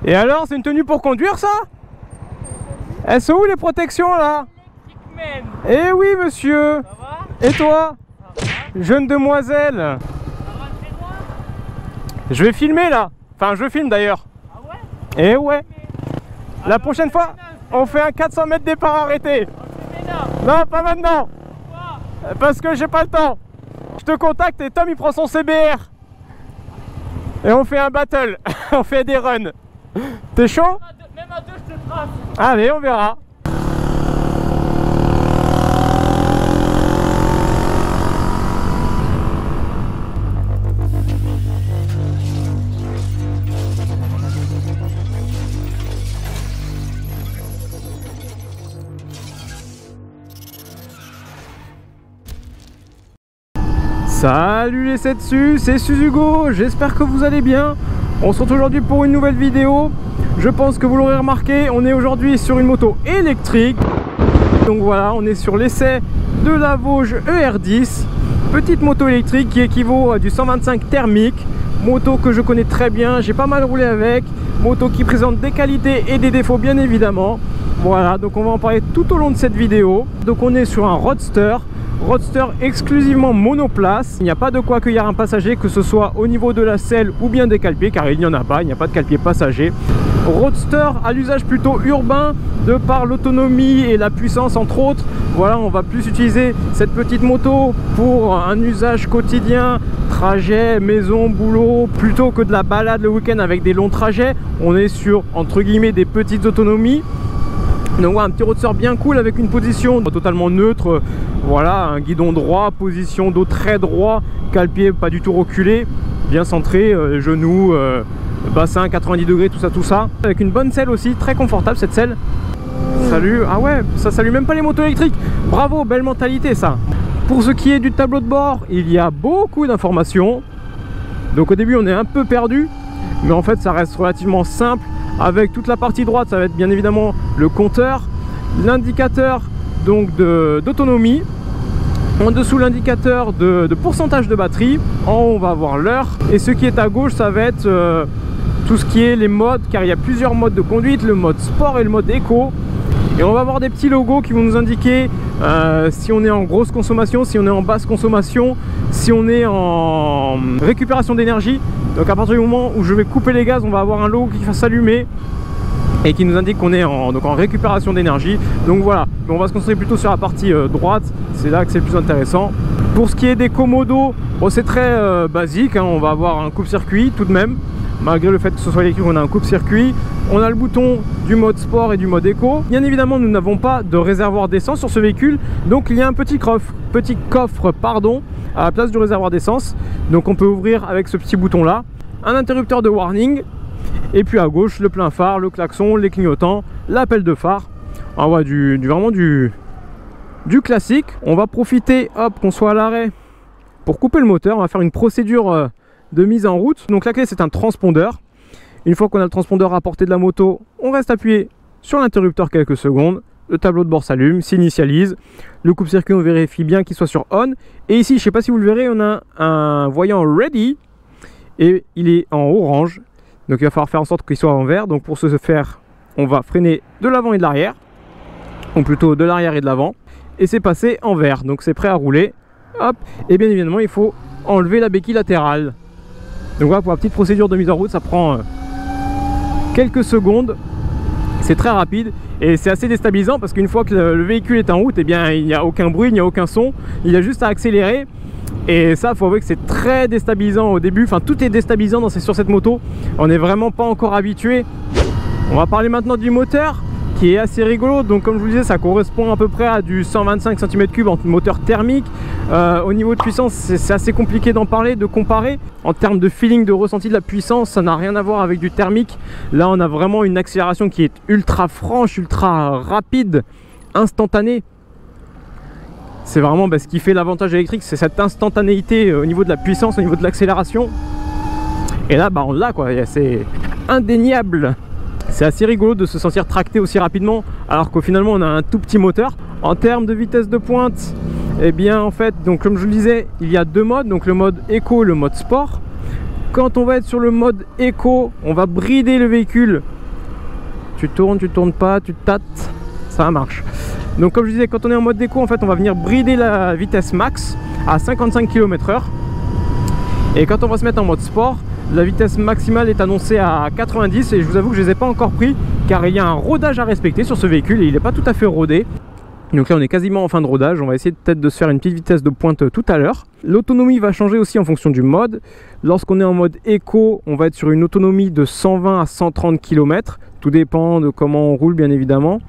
Et alors, c'est une tenue pour conduire ça? Elles sont où les protections là? Eh oui monsieur. Ça va? Et toi? Jeune demoiselle. Ça va très loin? Je vais filmer là. Enfin je filme d'ailleurs. Ah ouais? Eh ouais. La prochaine fois, on fait un 400 mètres départ arrêté. Non, pas maintenant. Pourquoi? Parce que j'ai pas le temps. Je te contacte et Tom il prend son CBR. Et on fait un battle. On fait des runs. T'es chaud? Même à deux, je te trace. Allez, on verra. Salut les 7 dessus, c'est Suzugo, j'espère que vous allez bien. On se retrouve aujourd'hui pour une nouvelle vidéo. Je pense que vous l'aurez remarqué, on est aujourd'hui sur une moto électrique. Donc voilà, on est sur l'essai de la Vosges ER10. Petite moto électrique qui équivaut à du 125 thermique. Moto que je connais très bien, j'ai pas mal roulé avec. Moto qui présente des qualités et des défauts bien évidemment. Voilà, donc on va en parler tout au long de cette vidéo. Donc on est sur un Roadster. Roadster exclusivement monoplace, il n'y a pas de quoi accueillir un passager, que ce soit au niveau de la selle ou bien des cale-pieds, car il n'y en a pas, il n'y a pas de cale-pied passager. Roadster à l'usage plutôt urbain, de par l'autonomie et la puissance entre autres. Voilà, on va plus utiliser cette petite moto pour un usage quotidien, trajet, maison, boulot, plutôt que de la balade le week-end avec des longs trajets. On est sur, entre guillemets, des petites autonomies. Donc voilà, un petit roadster bien cool avec une position totalement neutre. Voilà, un guidon droit, position dos très droit, cale-pied pas du tout reculé, bien centré, genoux, bassin 90 degrés, tout ça. Avec une bonne selle aussi, très confortable cette selle. Salut, ah ouais, ça salue même pas les motos électriques. Bravo, belle mentalité ça. Pour ce qui est du tableau de bord, il y a beaucoup d'informations. Donc au début on est un peu perdu, mais en fait ça reste relativement simple. Avec toute la partie droite, ça va être bien évidemment le compteur, l'indicateur donc d'autonomie, en dessous l'indicateur de pourcentage de batterie, en haut on va avoir l'heure, et ce qui est à gauche ça va être tout ce qui est les modes, car il y a plusieurs modes de conduite, le mode sport et le mode éco. Et on va avoir des petits logos qui vont nous indiquer si on est en grosse consommation, si on est en basse consommation, si on est en récupération d'énergie. Donc à partir du moment où je vais couper les gaz, on va avoir un logo qui va s'allumer et qui nous indique qu'on est en récupération d'énergie. Donc voilà, on va se concentrer plutôt sur la partie droite, c'est là que c'est le plus intéressant. Pour ce qui est des commodos, bon, c'est très basique, hein, on va avoir un coupe-circuit tout de même. Malgré le fait que ce soit électrique, on a un coupe-circuit. On a le bouton du mode sport et du mode éco. Bien évidemment, nous n'avons pas de réservoir d'essence sur ce véhicule. Donc il y a un petit coffre à la place du réservoir d'essence. Donc on peut ouvrir avec ce petit bouton là. Un interrupteur de warning. Et puis à gauche, le plein phare, le klaxon, les clignotants, l'appel de phare. Ah ouais, vraiment du classique. On va profiter, hop, qu'on soit à l'arrêt pour couper le moteur. On va faire une procédure de mise en route. Donc la clé c'est un transpondeur. Une fois qu'on a le transpondeur à portée de la moto, on reste appuyé sur l'interrupteur quelques secondes. Le tableau de bord s'allume, s'initialise. Le coupe-circuit, on vérifie bien qu'il soit sur on. Et ici, je ne sais pas si vous le verrez, on a un voyant ready et il est en orange. Donc il va falloir faire en sorte qu'il soit en vert. Donc pour ce faire, on va freiner de l'avant et de l'arrière, ou plutôt de l'arrière et de l'avant. Et c'est passé en vert. Donc c'est prêt à rouler. Hop. Et bien évidemment, il faut enlever la béquille latérale. Donc voilà, pour la petite procédure de mise en route, ça prend quelques secondes. C'est très rapide et c'est assez déstabilisant parce qu'une fois que le véhicule est en route, eh bien il n'y a aucun bruit, il n'y a aucun son. Il a juste à accélérer. Et ça, il faut avouer que c'est très déstabilisant au début. Enfin, tout est déstabilisant sur cette moto. On n'est vraiment pas encore habitué. On va parler maintenant du moteur, qui est assez rigolo. Donc comme je vous disais, ça correspond à peu près à du 125 cm3 en moteur thermique. Au niveau de puissance, c'est assez compliqué d'en parler, de comparer. En termes de feeling, de ressenti de la puissance, ça n'a rien à voir avec du thermique. Là, on a vraiment une accélération qui est ultra franche, ultra rapide, instantanée. C'est vraiment ce qui fait l'avantage électrique, c'est cette instantanéité au niveau de la puissance, au niveau de l'accélération. Et là, on l'a quoi, c'est indéniable. C'est assez rigolo de se sentir tracté aussi rapidement alors qu'au finalement on a un tout petit moteur. En termes de vitesse de pointe, eh bien en fait, donc comme je vous le disais, il y a deux modes, donc le mode éco et le mode sport. Quand on va être sur le mode éco, on va brider le véhicule tu tournes pas, tu tâtes, ça marche. Donc comme je disais, quand on est en mode déco, en fait on va venir brider la vitesse max à 55 km/h. Et quand on va se mettre en mode sport, la vitesse maximale est annoncée à 90, et je vous avoue que je ne les ai pas encore pris car il y a un rodage à respecter sur ce véhicule et il n'est pas tout à fait rodé. Donc là on est quasiment en fin de rodage, on va essayer peut-être de se faire une petite vitesse de pointe tout à l'heure. L'autonomie va changer aussi en fonction du mode. Lorsqu'on est en mode éco, on va être sur une autonomie de 120 à 130 km. Tout dépend de comment on roule bien évidemment.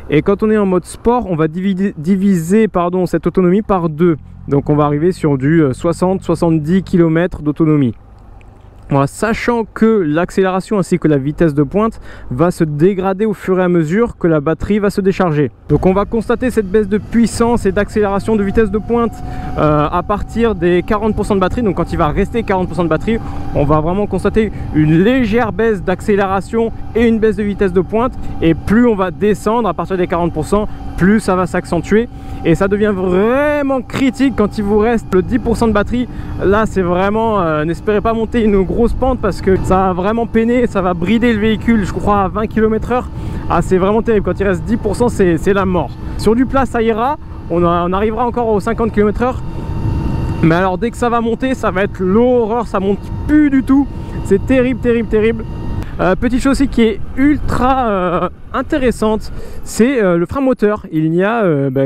Et quand on est en mode sport, on va diviser cette autonomie par 2. Donc on va arriver sur du 60-70 km d'autonomie. Voilà, sachant que l'accélération ainsi que la vitesse de pointe va se dégrader au fur et à mesure que la batterie va se décharger. Donc on va constater cette baisse de puissance et d'accélération de vitesse de pointe à partir des 40% de batterie. Donc quand il va rester 40% de batterie, on va vraiment constater une légère baisse d'accélération et une baisse de vitesse de pointe. Et plus on va descendre à partir des 40%, plus ça va s'accentuer. Et ça devient vraiment critique quand il vous reste le 10% de batterie. Là c'est vraiment, n'espérez pas monter une grosse pente parce que ça va vraiment peiner, ça va brider le véhicule, je crois à 20 km/h. Ah, c'est vraiment terrible, quand il reste 10% c'est la mort. Sur du plat ça ira, on arrivera encore aux 50 km/h. Mais alors dès que ça va monter, ça va être l'horreur, ça monte plus du tout. C'est terrible, terrible, terrible. Petite chose aussi qui est ultra intéressante, c'est le frein moteur. Il n'y a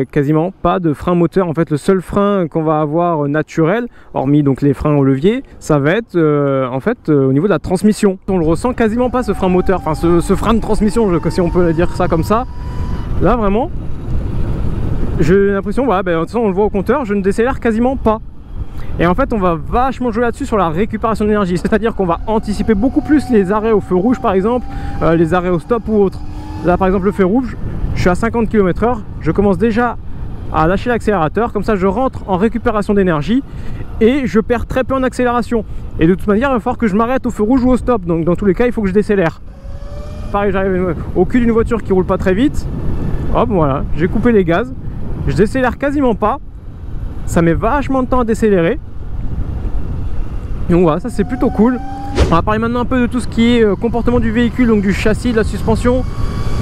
quasiment pas de frein moteur. En fait, le seul frein qu'on va avoir naturel, hormis donc les freins au levier, ça va être au niveau de la transmission. On le ressent quasiment pas, ce frein moteur, enfin ce frein de transmission, si on peut dire ça comme ça. Là vraiment, j'ai l'impression, voilà, de toute façon on le voit au compteur, je ne décélère quasiment pas. Et en fait on va vachement jouer là-dessus sur la récupération d'énergie, c'est à dire qu'on va anticiper beaucoup plus les arrêts au feu rouge par exemple, les arrêts au stop ou autre. Là par exemple le feu rouge, je suis à 50 km/h, je commence déjà à lâcher l'accélérateur, comme ça je rentre en récupération d'énergie et je perds très peu en accélération. Et de toute manière il va falloir que je m'arrête au feu rouge ou au stop, donc dans tous les cas il faut que je décélère. Pareil, j'arrive au cul d'une voiture qui roule pas très vite, hop voilà, j'ai coupé les gaz, je décélère quasiment pas. Ça met vachement de temps à décélérer. Donc voilà, ça c'est plutôt cool. On va parler maintenant un peu de tout ce qui est comportement du véhicule, donc du châssis, de la suspension.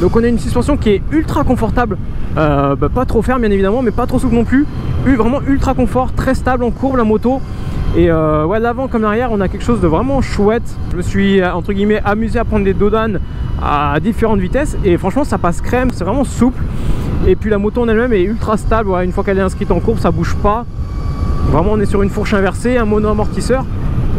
Donc on a une suspension qui est ultra confortable, pas trop ferme bien évidemment, mais pas trop souple non plus. Vraiment ultra confort, très stable en courbe la moto. Et ouais, l'avant comme l'arrière, on a quelque chose de vraiment chouette. Je me suis entre guillemets amusé à prendre des dodanes à différentes vitesses et franchement ça passe crème, c'est vraiment souple. Et puis la moto en elle-même est ultra stable, voilà, une fois qu'elle est inscrite en courbe ça bouge pas. Vraiment on est sur une fourche inversée, un mono amortisseur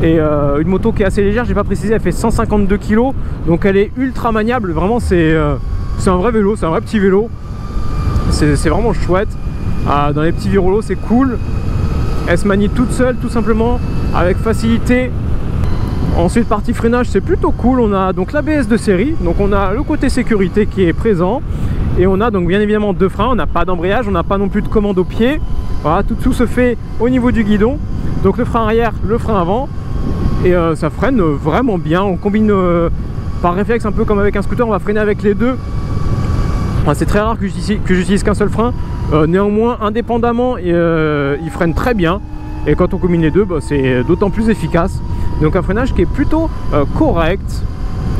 et une moto qui est assez légère, j'ai pas précisé, elle fait 152 kg, donc elle est ultra maniable. Vraiment c'est un vrai vélo, c'est un vrai petit vélo, c'est vraiment chouette. Dans les petits virolos c'est cool, elle se manie toute seule tout simplement avec facilité. Ensuite partie freinage c'est plutôt cool, on a donc l'ABS de série, donc on a le côté sécurité qui est présent. Et on a donc bien évidemment deux freins, on n'a pas d'embrayage, on n'a pas non plus de commande au pied. Voilà, tout se fait au niveau du guidon. Donc le frein arrière, le frein avant. Et ça freine vraiment bien. On combine par réflexe un peu comme avec un scooter, on va freiner avec les deux. Enfin, c'est très rare que j'utilise qu'un seul frein. Néanmoins, indépendamment, il freine très bien. Et quand on combine les deux, c'est d'autant plus efficace. Donc un freinage qui est plutôt correct.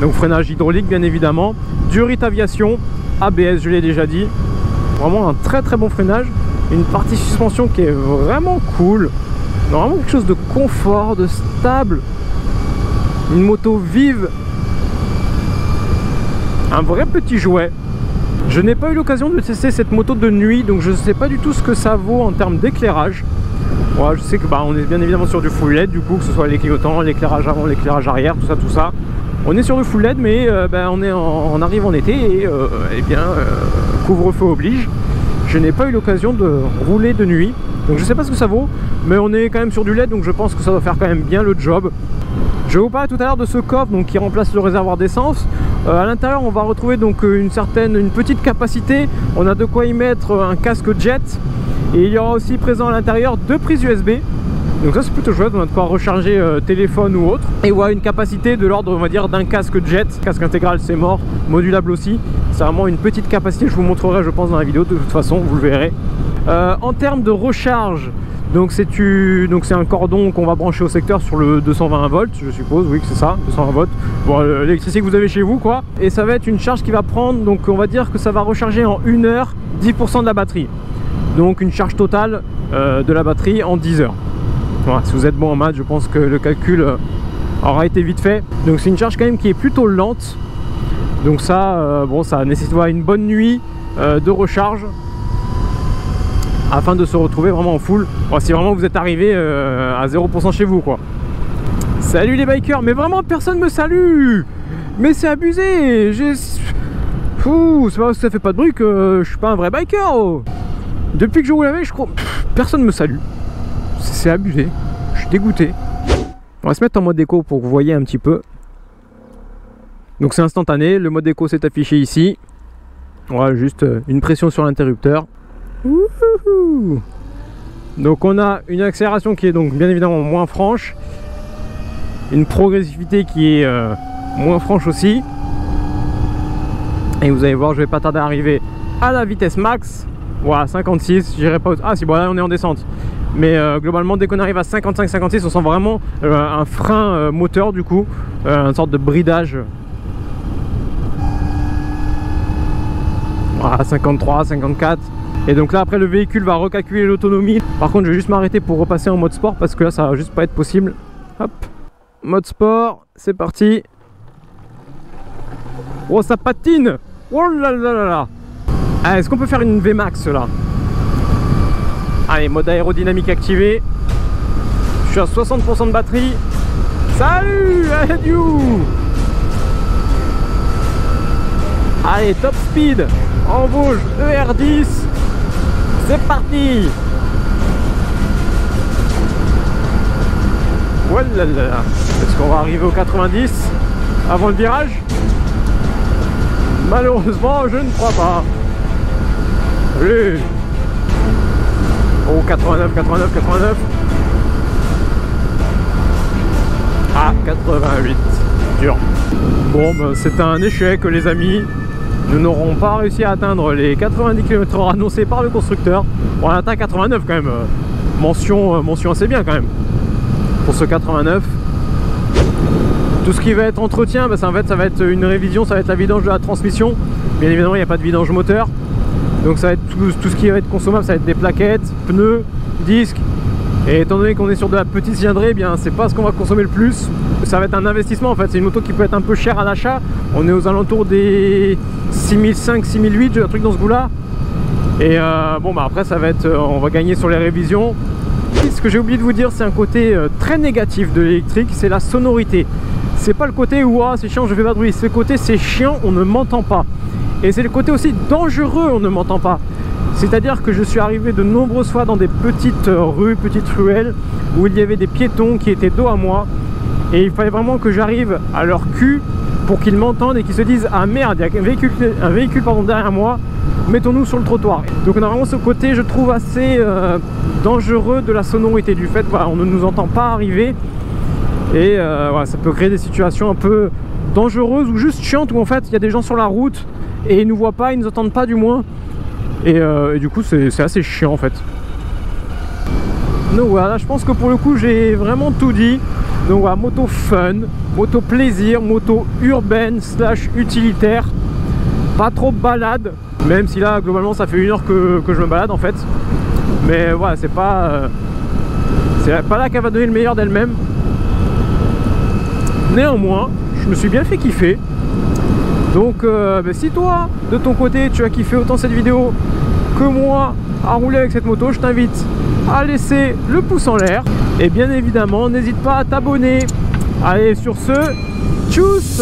Donc freinage hydraulique bien évidemment. Durit Aviation. ABS, je l'ai déjà dit, vraiment un très très bon freinage, une partie suspension qui est vraiment cool, vraiment quelque chose de confort, de stable, une moto vive, un vrai petit jouet. Je n'ai pas eu l'occasion de tester cette moto de nuit, donc je ne sais pas du tout ce que ça vaut en termes d'éclairage. Voilà, je sais que on est bien évidemment sur du full LED, du coup, que ce soit les clignotants, l'éclairage avant, l'éclairage arrière, tout ça. On est sur le full LED, mais on arrive en été et couvre-feu oblige. Je n'ai pas eu l'occasion de rouler de nuit, donc je sais pas ce que ça vaut, mais on est quand même sur du LED, donc je pense que ça doit faire quand même bien le job. Je vais vous parler tout à l'heure de ce coffre donc, qui remplace le réservoir d'essence. À l'intérieur on va retrouver donc une petite capacité, on a de quoi y mettre un casque jet, et il y aura aussi présent à l'intérieur deux prises USB. Donc ça c'est plutôt chouette, on a de quoi recharger téléphone ou autre. Et voilà, une capacité de l'ordre on va dire d'un casque jet, casque intégral c'est mort, modulable aussi. C'est vraiment une petite capacité, je vous montrerai je pense dans la vidéo de toute façon, vous le verrez. En termes de recharge, Donc c'est un cordon qu'on va brancher au secteur sur le 220 volts, je suppose, oui que c'est ça, 220 volts. Bon, l'électricité que vous avez chez vous quoi. Et ça va être une charge qui va prendre, donc on va dire que ça va recharger en 1 heure 10% de la batterie. Donc une charge totale de la batterie en 10 heures. Voilà, si vous êtes bon en maths, je pense que le calcul aura été vite fait. Donc c'est une charge quand même qui est plutôt lente. Donc ça, bon, ça nécessite une bonne nuit de recharge afin de se retrouver vraiment en full. Bon, si vraiment vous êtes arrivé à 0% chez vous quoi. Salut les bikers, mais vraiment personne me salue. Mais c'est abusé. Fou, c'est pas parce que ça fait pas de bruit que je suis pas un vrai biker. Oh. Depuis que je roule avec, je crois personne me salue. C'est abusé. Je suis dégoûté. On va se mettre en mode éco pour que vous voyez un petit peu. Donc c'est instantané, le mode éco s'est affiché ici. Voilà, juste une pression sur l'interrupteur. Donc on a une accélération qui est donc bien évidemment moins franche, une progressivité qui est moins franche aussi, et vous allez voir, je vais pas tarder à arriver à la vitesse max. Voilà, 56, j'irai pas. Ah si, bon là on est en descente, mais globalement dès qu'on arrive à 55-56 on sent vraiment un frein moteur, du coup une sorte de bridage. Voilà, 53, 54. Et donc là après le véhicule va recalculer l'autonomie. Par contre je vais juste m'arrêter pour repasser en mode sport parce que là ça va juste pas être possible. Hop, mode sport, c'est parti. Oh ça patine. Oh là là là là. Ah, est-ce qu'on peut faire une VMAX là? Allez, mode aérodynamique activé. Je suis à 60% de batterie. Salut, adieu. Allez, top speed. En Vosges, ER10. C'est parti. Voilà. Est-ce qu'on va arriver au 90 avant le virage? Malheureusement, je ne crois pas. Allez. Oh, 89, 89, 89. Ah, 88. Dur. Bon, ben, c'est un échec, les amis. Nous n'aurons pas réussi à atteindre les 90 km/h annoncés par le constructeur. Bon, on atteint 89 quand même. Mention assez bien quand même pour ce 89. Tout ce qui va être entretien, bah, ça va être une révision, ça va être la vidange de la transmission. Bien évidemment, il n'y a pas de vidange moteur. Donc ça va être tout ce qui va être consommable, ça va être des plaquettes, pneus, disques. Et étant donné qu'on est sur de la petite cylindrée, eh bien c'est pas ce qu'on va consommer le plus. Ça va être un investissement en fait, c'est une moto qui peut être un peu chère à l'achat. On est aux alentours des 6005, 6008, un truc dans ce goût là. Et bon bah après ça va être, on va gagner sur les révisions. Ce que j'ai oublié de vous dire, c'est un côté très négatif de l'électrique, c'est la sonorité. C'est pas le côté où ah, c'est chiant, je fais pas de bruit, c'est le côté c'est chiant, on ne m'entend pas. Et c'est le côté aussi dangereux, on ne m'entend pas. C'est-à-dire que je suis arrivé de nombreuses fois dans des petites rues, petites ruelles, où il y avait des piétons qui étaient dos à moi. Et il fallait vraiment que j'arrive à leur cul pour qu'ils m'entendent et qu'ils se disent ah merde, il y a un véhicule derrière moi, mettons-nous sur le trottoir. Donc on a vraiment ce côté, je trouve, assez dangereux de la sonorité, du fait voilà, on ne nous entend pas arriver. Et voilà, ça peut créer des situations un peu dangereuses ou juste chiantes, où en fait il y a des gens sur la route et ils nous voient pas, ils nous entendent pas du moins. Et du coup c'est assez chiant en fait. Donc voilà, je pense que pour le coup j'ai vraiment tout dit. Donc voilà, moto fun, moto plaisir, moto urbaine / utilitaire. Pas trop balade, même si là globalement ça fait 1 heure que je me balade en fait. Mais voilà, c'est pas là qu'elle va donner le meilleur d'elle-même. Néanmoins, je me suis bien fait kiffer. Donc si toi, de ton côté, tu as kiffé autant cette vidéo que moi à rouler avec cette moto, je t'invite à laisser le pouce en l'air. Et bien évidemment, n'hésite pas à t'abonner. Allez, sur ce, tchuss!